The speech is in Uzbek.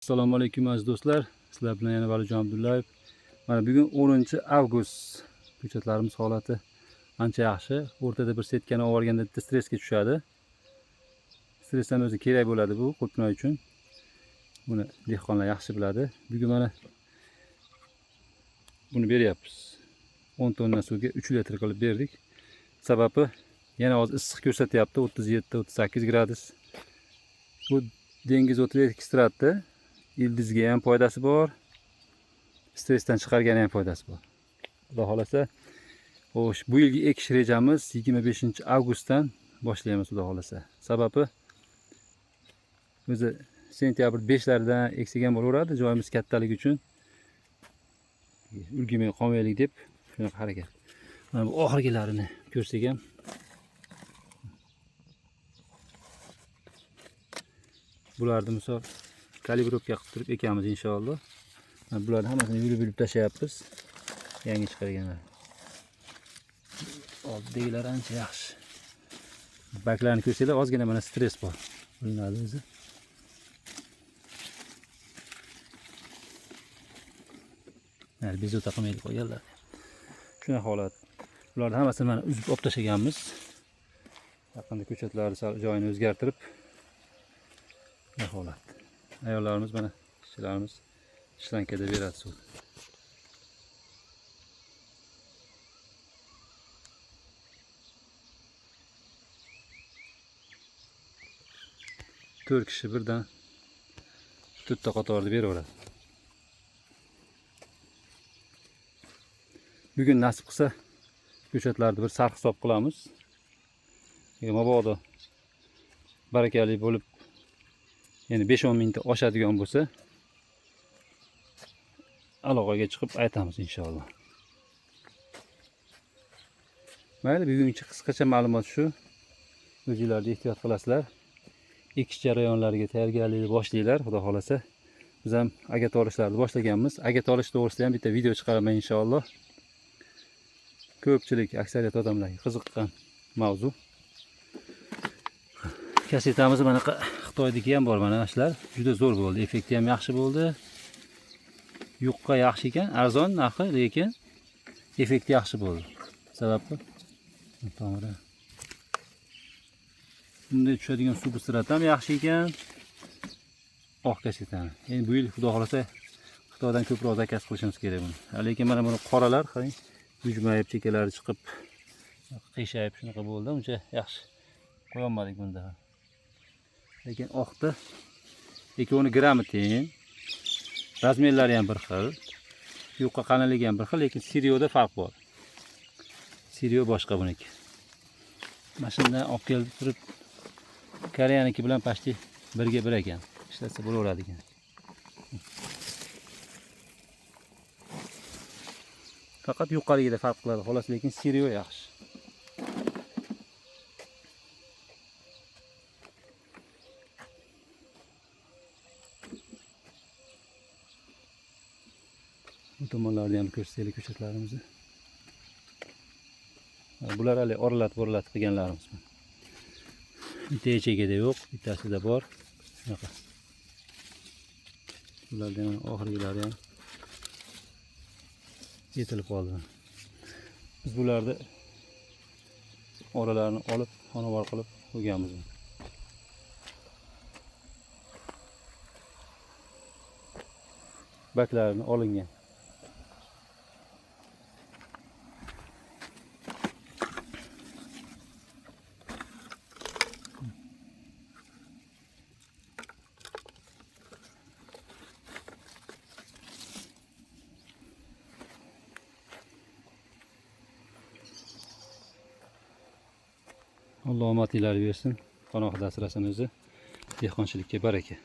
Assalomu alaykum aziz do'stlar. Sizlar bilan yana Valijon Abdullayev. Mana bugun 10-avgust. Ko'chatlarimiz holati ancha yaxshi. O'rtada bir setkani olib olganda stressga tushadi. Stressdan o'zi kerak bo'ladi bu qulpnoy uchun. Buni dehqonlar yaxshi biladi. Bugun mana buni beryapmiz. 10 tonna suvga 3 litr qilib berdik. Sababi yana hozir issiq ko'rsatyapti, 37-38 gradus. Bu dengiz o'tida ekstratda ildizga ham foydasi bor, stressdan chiqargani ham foydasi bor. Xudo xolasa, xo'sh, bu yilgi ekish rejamiz 25-avgustdan boshlaymiz xudo xolasa. Sababi o'zi sentyabr 5laridan eksagan bo'laveradi, joyimiz kattaligi uchun. Ulgurmay qolmaylik deb shunaqa harakat. Mana bu oxirgilarini ko'rsak ham bularni misol kalibrovka qilib turib ekamiz inshaalloh. Bularni hammasini yulib tashlayapmiz. Yangi chiqarganlar. Oldidagilar ancha yaxshi. Baklarni ko'rsanglar, ozgina mana stress bor. Bilinadi o'zi. Mana bezovta qilmaydi qo'yganlar. Shuna holat. Bularni hammasini mana uzib olib tashlaganmiz. Yaqinda ko'chatlarni joyini o'zgartirib holat. Ayollarimiz mana ishchilarimiz shlankada beradi suv. To'rt kishi birdan to'rtta qatorda beraveradi. Bugun nasib qilsa ko'chatlarni bir sarx hisob qilamiz. Mabodo barakali bo'lib yani 5-10 mingta oshadigan bo'lsa aloqaga chiqib aytamiz inshaalloh. Mayli, bugungi qisqacha ma'lumot shu. O'zingizlar ehtiyot qilasizlar. Ekish jarayonlariga tayyorgarlikni boshlaylar, xudo xolasa. Biz ham agat olishlarni boshlaganmiz. Agat olish to'g'risida ham bitta video chiqaraman inshaalloh. Ko'pchilik, aksariyat odamlarga qiziqqan mavzu. Kasetamiz mana Xitoydagi ham bor mana shular. Juda zo'r bo'ldi. Effekti ham yaxshi bo'ldi. Yuqqa yaxshi ekan, arzon narxi, lekin effekti yaxshi bo'ldi. Sababi to'g'ri. Bunday tushadigan suv bisirat ham yaxshi ekan. Oq kasetani. Endi bu yil xudo xolasa Xitoydan ko'proq zakaz qilishimiz kerak buni. Lekin mana buni qoralar, qarang, yujmayib, chekalari chiqib, qiyshayib shunaqa bo'ldi. Uncha yaxshi qo'ya olmadik bunda. Lekin oqda ekoni grammi teng. Razmerlari ham bir xil. Yuqqa qalinligi ham bir xil, lekin Sirioda farq bor. Sirio boshqa buniki. Mashindan olib kelib turib Koreyaniki bilan pashti birga bir ekan. Ishlasa bo'laveradi ekan. Faqat yuqaligida farq qiladi, xolos, lekin Sirio yaxshi. Bu tomonlarni ham ko'rsaylik ko'chatlarimizni. Bular hali oralatib qilganlarimiz. Bitta chekada yo'q, bittasida bor. Shunaqa. Bulardan mana oxirgilari ham yetilib qoldi. Biz bularni oralarini olib, xonavor qilib qo'yganmiz. Baklarini olingan. Alloh omadinglarni bersin. Panohida asrasin o'zi. Dehqonchilikka baraka.